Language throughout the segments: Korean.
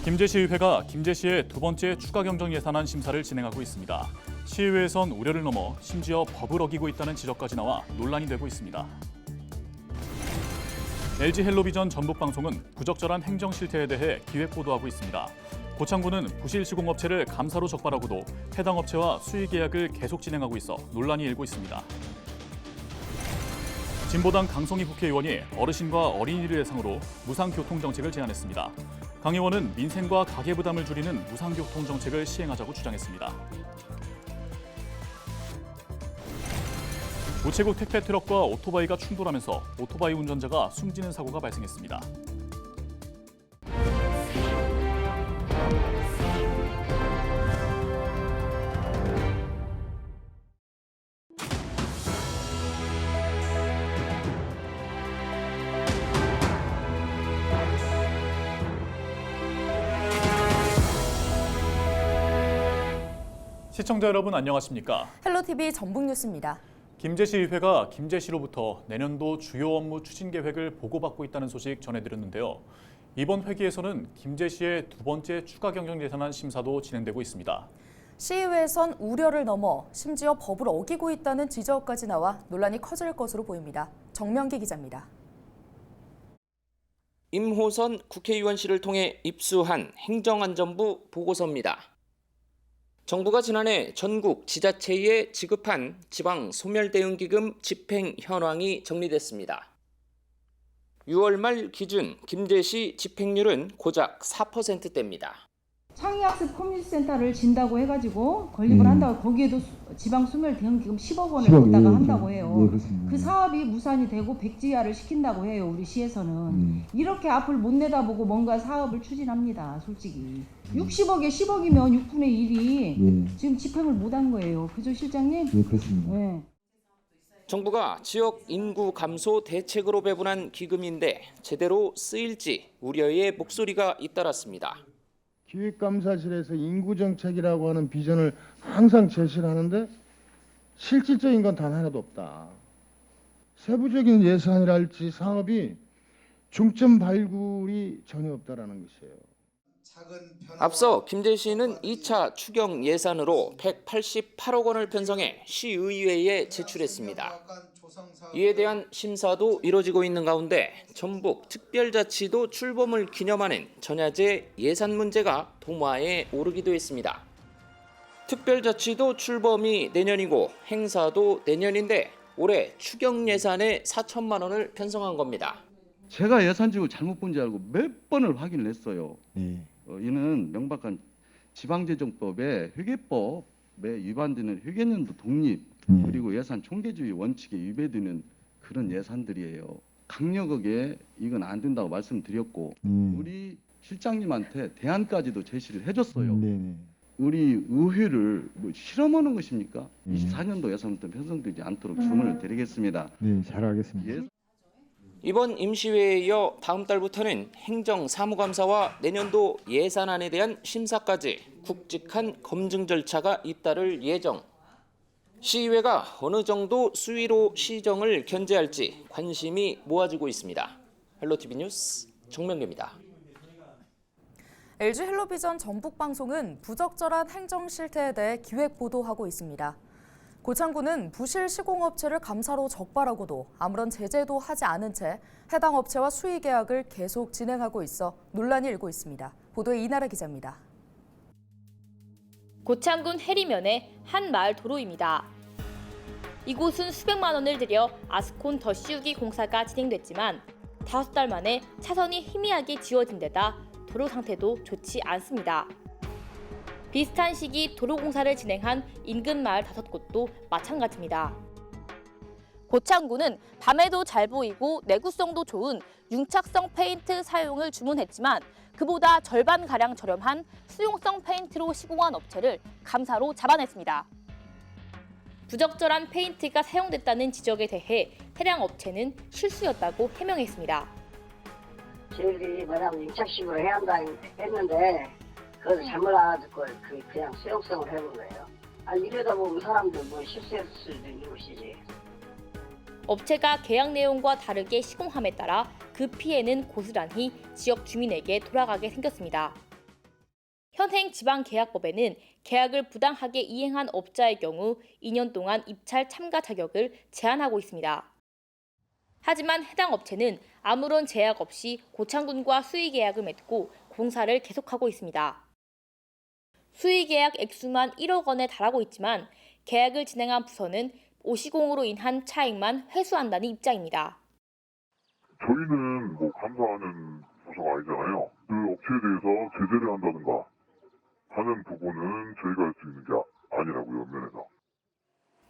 김제시의회가 김제시의 두 번째 추가 경정 예산안 심사를 진행하고 있습니다. 시의회에선 우려를 넘어 심지어 법을 어기고 있다는 지적까지 나와 논란이 되고 있습니다. LG 헬로비전 전북방송은 부적절한 행정 실태에 대해 기획 보도하고 있습니다. 고창군은 부실 시공업체를 감사로 적발하고도 해당 업체와 수의 계약을 계속 진행하고 있어 논란이 일고 있습니다. 진보당 강성희 국회의원이 어르신과 어린이를 대상으로 무상교통정책을 제안했습니다. 강 의원은 민생과 가계부담을 줄이는 무상교통정책을 시행하자고 주장했습니다. 우체국 택배 트럭과 오토바이가 충돌하면서 오토바이 운전자가 숨지는 사고가 발생했습니다. 시청자 여러분 안녕하십니까? 헬로티비 전북뉴스입니다. 김제시의회가 김제시로부터 내년도 주요 업무 추진 계획을 보고받고 있다는 소식 전해드렸는데요. 이번 회기에서는 김제시의 두 번째 추가 경정 예산안 심사도 진행되고 있습니다. 시의회에선 우려를 넘어 심지어 법을 어기고 있다는 지적까지 나와 논란이 커질 것으로 보입니다. 정명기 기자입니다. 임호선 국회의원실을 통해 입수한 행정안전부 보고서입니다. 정부가 지난해 전국 지자체에 지급한 지방소멸대응기금 집행 현황이 정리됐습니다. 6월 말 기준 김제시 집행률은 고작 4%대입니다. 창의학습 커뮤니티센터를 진다고 해가지고 건립을 한다고 거기에도 지방소멸대응기금 10억 원을 갖다가 한다고 해요. 그 사업이 무산이 되고 백지화를 시킨다고 해요. 우리 시에서는. 이렇게 앞을 못 내다보고 뭔가 사업을 추진합니다. 솔직히. 60억에 10억이면 6분의 1이 지금 집행을 못한 거예요. 그죠 실장님? 네, 그렇습니다. 네. 정부가 지역 인구 감소 대책으로 배분한 기금인데 제대로 쓰일지 우려의 목소리가 잇따랐습니다. 기획감사실에서 인구정책이라고 하는 비전을 항상 제시를 하는데 실질적인 건 단 하나도 없다. 세부적인 예산이랄지 사업이 중점 발굴이 전혀 없다라는 것이에요. 앞서 김제시는 2차 추경 예산으로 188억 원을 편성해 시의회에 제출했습니다. 이에 대한 심사도 이뤄지고 있는 가운데 전북 특별자치도 출범을 기념하는 전야제 예산 문제가 도마에 오르기도 했습니다. 특별자치도 출범이 내년이고 행사도 내년인데 올해 추경 예산에 4천만 원을 편성한 겁니다. 제가 예산직을 잘못 본 줄 알고 몇 번을 확인을 했어요. 네. 이는 명백한 지방재정법에 회계법에 위반되는 회계연도 독립 그리고 예산 총계주의 원칙에 위배되는 그런 예산들이에요. 강력하게 이건 안 된다고 말씀드렸고 우리 실장님한테 대안까지도 제시를 해줬어요. 우리 의회를 뭐 실험하는 것입니까? 24년도 예산부터 편성되지 않도록 주문을 드리겠습니다. 네, 잘하겠습니다. 이번 임시회에 이어 다음 달부터는 행정사무감사와 내년도 예산안에 대한 심사까지 굵직한 검증 절차가 잇따를 예정. 시의회가 어느 정도 수위로 시정을 견제할지 관심이 모아지고 있습니다. 헬로티비 뉴스 정명기입니다. LG 헬로비전 전북방송은 부적절한 행정 실태에 대해 기획 보도하고 있습니다. 고창군은 부실 시공업체를 감사로 적발하고도 아무런 제재도 하지 않은 채 해당 업체와 수의 계약을 계속 진행하고 있어 논란이 일고 있습니다. 보도에 이나라 기자입니다. 고창군 해리면의 한 마을 도로입니다. 이곳은 수백만 원을 들여 아스콘 더 씌우기 공사가 진행됐지만 5달 만에 차선이 희미하게 지워진 데다 도로 상태도 좋지 않습니다. 비슷한 시기 도로공사를 진행한 인근 마을 5곳도 마찬가지입니다. 고창군은 밤에도 잘 보이고 내구성도 좋은 융착성 페인트 사용을 주문했지만 그보다 절반가량 저렴한 수용성 페인트로 시공한 업체를 감사로 잡아냈습니다. 부적절한 페인트가 사용됐다는 지적에 대해 해당 업체는 실수였다고 해명했습니다. 저희들이 뭐냐면 융착식으로 해야 한다 했는데 그걸 잘못 알아듣고 그냥 수용성을 해본 거예요. 이러다 보면 사람들 뭐 실수했을 수도 있는 것이지. 업체가 계약 내용과 다르게 시공함에 따라 그 피해는 고스란히 지역 주민에게 돌아가게 생겼습니다. 현행 지방계약법에는 계약을 부당하게 이행한 업자의 경우 2년 동안 입찰 참가 자격을 제한하고 있습니다. 하지만 해당 업체는 아무런 제약 없이 고창군과 수의계약을 맺고 공사를 계속하고 있습니다. 수의계약 액수만 1억 원에 달하고 있지만 계약을 진행한 부서는 오시공으로 인한 차익만 회수한다는 입장입니다. 저희는 감사하는 부서가 아니잖아요. 그 업체에 대해서 제재를 한다든가 하는 부분은 저희가 할 수 있는 게 아니라고요, 면에서.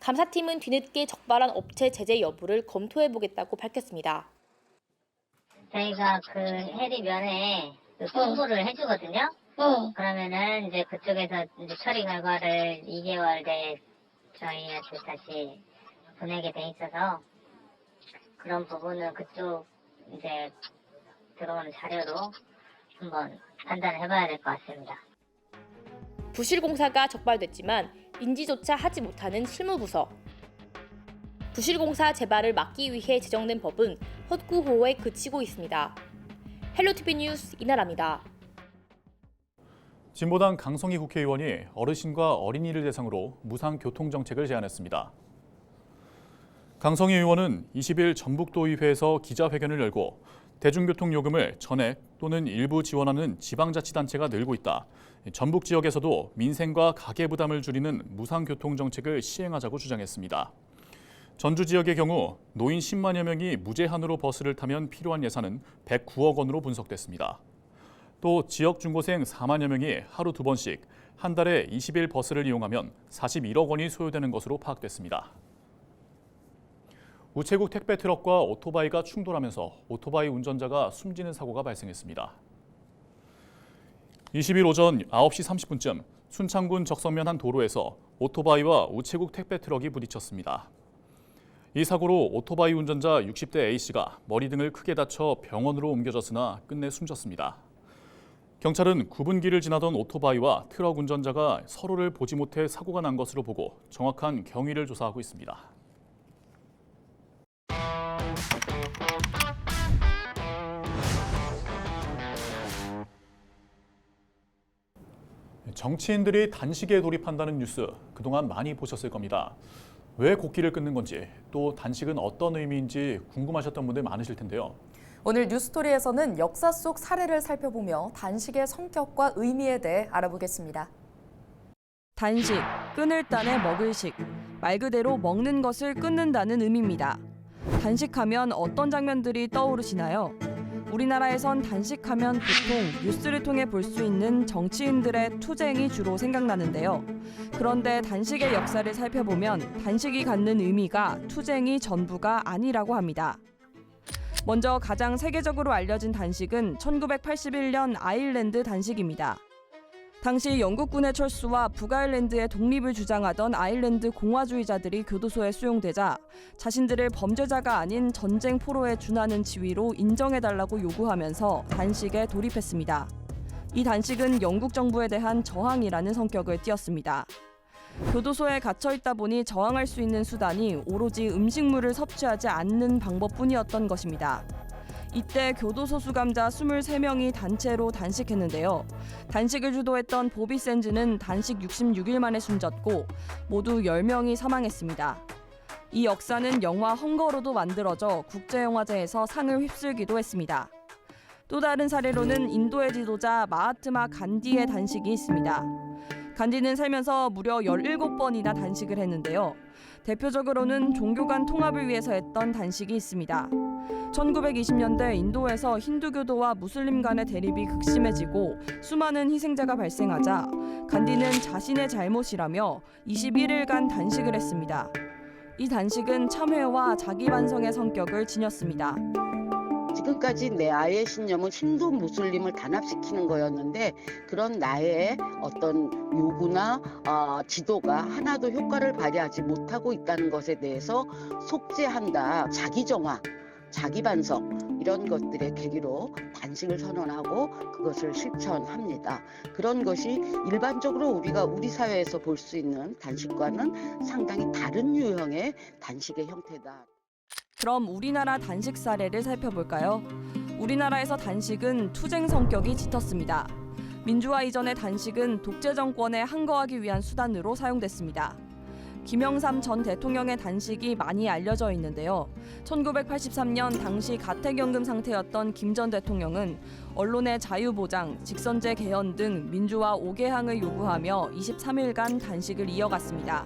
감사팀은 뒤늦게 적발한 업체 제재 여부를 검토해보겠다고 밝혔습니다. 저희가 그 해리면에 공고를 해주거든요. 그러면은 이제 그쪽에서 이제 처리 결과를 2개월 내에 저희한테 다시 보내게 돼 있어서 그런 부분은 그쪽 이제 들어오는 자료로 한번 판단을 해봐야 될 것 같습니다. 부실 공사가 적발됐지만 인지조차 하지 못하는 실무부서. 부실 공사 재발을 막기 위해 제정된 법은 헛구호에 그치고 있습니다. 헬로티비 뉴스 이나라입니다. 진보당 강성희 국회의원이 어르신과 어린이를 대상으로 무상 교통 정책을 제안했습니다. 강성희 의원은 20일 전북도의회에서 기자회견을 열고 대중교통 요금을 전액 또는 일부 지원하는 지방자치단체가 늘고 있다. 전북 지역에서도 민생과 가계 부담을 줄이는 무상 교통 정책을 시행하자고 주장했습니다. 전주 지역의 경우 노인 10만여 명이 무제한으로 버스를 타면 필요한 예산은 109억 원으로 분석됐습니다. 또 지역 중고생 4만여 명이 하루 2번씩 한 달에 20일 버스를 이용하면 41억 원이 소요되는 것으로 파악됐습니다. 우체국 택배 트럭과 오토바이가 충돌하면서 오토바이 운전자가 숨지는 사고가 발생했습니다. 20일 오전 9시 30분쯤 순창군 적성면 한 도로에서 오토바이와 우체국 택배 트럭이 부딪혔습니다. 이 사고로 오토바이 운전자 60대 A씨가 머리 등을 크게 다쳐 병원으로 옮겨졌으나 끝내 숨졌습니다. 경찰은 굽은 길을 지나던 오토바이와 트럭 운전자가 서로를 보지 못해 사고가 난 것으로 보고 정확한 경위를 조사하고 있습니다. 정치인들이 단식에 돌입한다는 뉴스 그동안 많이 보셨을 겁니다. 왜 곡기를 끊는 건지 또 단식은 어떤 의미인지 궁금하셨던 분들 많으실 텐데요. 오늘 뉴스토리에서는 역사 속 사례를 살펴보며 단식의 성격과 의미에 대해 알아보겠습니다. 단식, 끊을 딴에 먹을식. 말 그대로 먹는 것을 끊는다는 의미입니다. 단식하면 어떤 장면들이 떠오르시나요? 우리나라에선 단식하면 보통 뉴스를 통해 볼 수 있는 정치인들의 투쟁이 주로 생각나는데요. 그런데 단식의 역사를 살펴보면 단식이 갖는 의미가 투쟁이 전부가 아니라고 합니다. 먼저 가장 세계적으로 알려진 단식은 1981년 아일랜드 단식입니다. 당시 영국군의 철수와 북아일랜드의 독립을 주장하던 아일랜드 공화주의자들이 교도소에 수용되자 자신들을 범죄자가 아닌 전쟁 포로에 준하는 지위로 인정해달라고 요구하면서 단식에 돌입했습니다. 이 단식은 영국 정부에 대한 저항이라는 성격을 띠었습니다. 교도소에 갇혀 있다 보니 저항할 수 있는 수단이 오로지 음식물을 섭취하지 않는 방법뿐이었던 것입니다. 이때 교도소 수감자 23명이 단체로 단식했는데요. 단식을 주도했던 보비 샌즈는 단식 66일 만에 숨졌고 모두 10명이 사망했습니다. 이 역사는 영화 헝거로도 만들어져 국제영화제에서 상을 휩쓸기도 했습니다. 또 다른 사례로는 인도의 지도자 마하트마 간디의 단식이 있습니다. 간디는 살면서 무려 17번이나 단식을 했는데요. 대표적으로는 종교 간 통합을 위해서 했던 단식이 있습니다. 1920년대 인도에서 힌두교도와 무슬림 간의 대립이 극심해지고 수많은 희생자가 발생하자 간디는 자신의 잘못이라며 21일간 단식을 했습니다. 이 단식은 참회와 자기 반성의 성격을 지녔습니다. 지금까지 내 아이의 신념은 힌두 무슬림을 단합시키는 거였는데 그런 나의 어떤 요구나 지도가 하나도 효과를 발휘하지 못하고 있다는 것에 대해서 속죄한다. 자기 정화, 자기 반성 이런 것들의 계기로 단식을 선언하고 그것을 실천합니다. 그런 것이 일반적으로 우리가 우리 사회에서 볼 수 있는 단식과는 상당히 다른 유형의 단식의 형태다. 그럼 우리나라 단식 사례를 살펴볼까요? 우리나라에서 단식은 투쟁 성격이 짙었습니다. 민주화 이전의 단식은 독재 정권에 항거하기 위한 수단으로 사용됐습니다. 김영삼 전 대통령의 단식이 많이 알려져 있는데요. 1983년 당시 가택연금 상태였던 김 전 대통령은 언론의 자유보장, 직선제 개헌 등 민주화 5개항을 요구하며 23일간 단식을 이어갔습니다.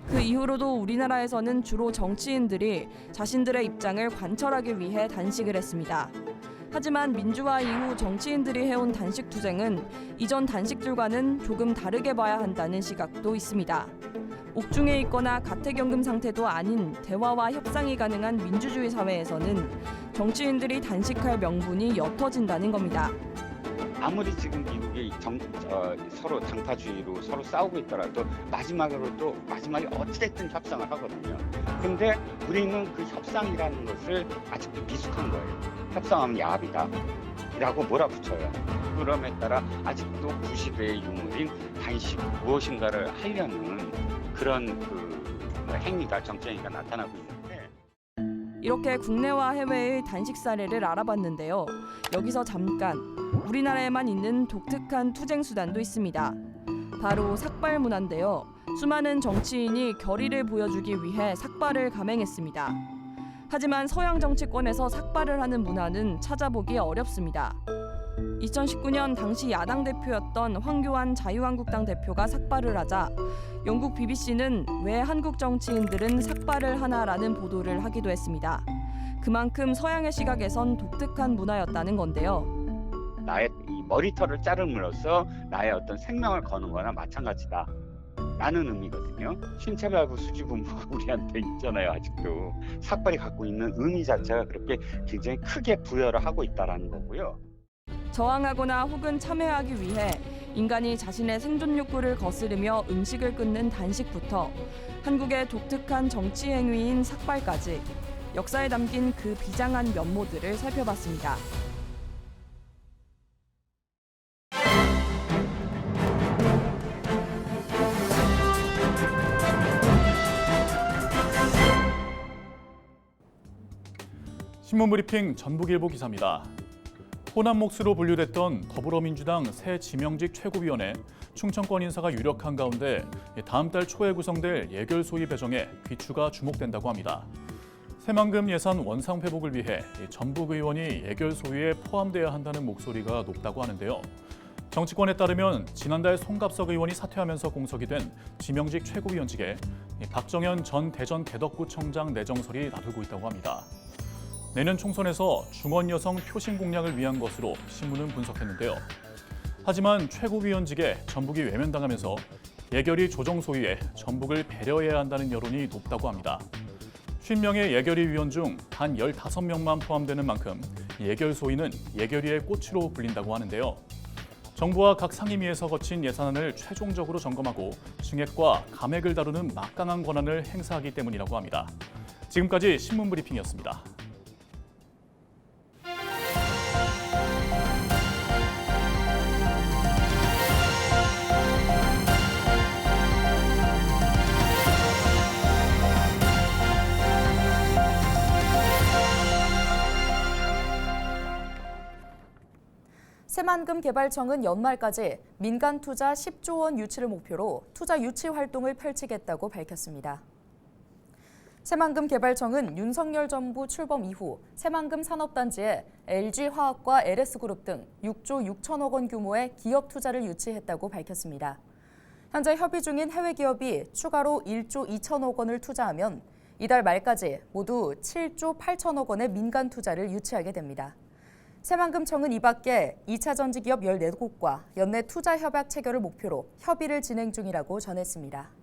그 이후로도 우리나라에서는 주로 정치인들이 자신들의 입장을 관철하기 위해 단식을 했습니다. 하지만 민주화 이후 정치인들이 해온 단식 투쟁은 이전 단식들과는 조금 다르게 봐야 한다는 시각도 있습니다. 옥중에 있거나 가택연금 상태도 아닌 대화와 협상이 가능한 민주주의 사회에서는 정치인들이 단식할 명분이 옅어진다는 겁니다. 아무리 지금 미국이 서로 당파주의로 서로 싸우고 있더라도 마지막에 어찌됐든 협상을 하거든요. 근데 우리는 그 협상이라는 것을 아직도 미숙한 거예요. 협상하면 야합이다 라고 몰아붙여요. 그럼에 따라 아직도 90의 유물인 단식 무엇인가를 하려는 그런 행위가 정치행위가 나타나고 있는데, 이렇게 국내와 해외의 단식 사례를 알아봤는데요. 여기서 잠깐 우리나라에만 있는 독특한 투쟁 수단도 있습니다. 바로 삭발 문화인데요. 수많은 정치인이 결의를 보여주기 위해 삭발을 감행했습니다. 하지만 서양 정치권에서 삭발을 하는 문화는 찾아보기 어렵습니다. 2019년 당시 야당 대표였던 황교안 자유한국당 대표가 삭발을 하자 영국 BBC는 왜 한국 정치인들은 삭발을 하나라는 보도를 하기도 했습니다. 그만큼 서양의 시각에선 독특한 문화였다는 건데요. 나의 이 머리털을 자름으로써 나의 어떤 생명을 거는 거나 마찬가지다 라는 의미거든요. 신체발부 수지분모가 우리한테 있잖아요. 아직도 삭발이 갖고 있는 의미 자체가 그렇게 굉장히 크게 부여를 하고 있다는 거고요. 저항하거나 혹은 참여하기 위해 인간이 자신의 생존 욕구를 거스르며 음식을 끊는 단식부터 한국의 독특한 정치 행위인 삭발까지 역사에 담긴 그 비장한 면모들을 살펴봤습니다. 신문브리핑 전북일보 기사입니다. 호남 몫으로 분류됐던 더불어민주당 새 지명직 최고위원회 충청권 인사가 유력한 가운데 다음 달 초에 구성될 예결소위 배정에 귀추가 주목된다고 합니다. 새만금 예산 원상 회복을 위해 전북 의원이 예결소위에 포함돼야 한다는 목소리가 높다고 하는데요. 정치권에 따르면 지난달 송갑석 의원이 사퇴하면서 공석이 된 지명직 최고위원직에 박정현 전 대전 개덕구청장 내정설이 나돌고 있다고 합니다. 내년 총선에서 중원 여성 표심 공략을 위한 것으로 신문은 분석했는데요. 하지만 최고위원직에 전북이 외면당하면서 예결위 조정소위에 전북을 배려해야 한다는 여론이 높다고 합니다. 50명의 예결위 위원 중 단 15명만 포함되는 만큼 예결소위는 예결위의 꽃으로 불린다고 하는데요. 정부와 각 상임위에서 거친 예산안을 최종적으로 점검하고 증액과 감액을 다루는 막강한 권한을 행사하기 때문이라고 합니다. 지금까지 신문브리핑이었습니다. 새만금 개발청은 연말까지 민간 투자 10조 원 유치를 목표로 투자 유치 활동을 펼치겠다고 밝혔습니다. 새만금 개발청은 윤석열 정부 출범 이후 새만금 산업단지에 LG화학과 LS그룹 등 6조 6천억 원 규모의 기업 투자를 유치했다고 밝혔습니다. 현재 협의 중인 해외 기업이 추가로 1조 2천억 원을 투자하면 이달 말까지 모두 7조 8천억 원의 민간 투자를 유치하게 됩니다. 새만금청은 이 밖에 2차 전지 기업 14곳과 연내 투자 협약 체결을 목표로 협의를 진행 중이라고 전했습니다.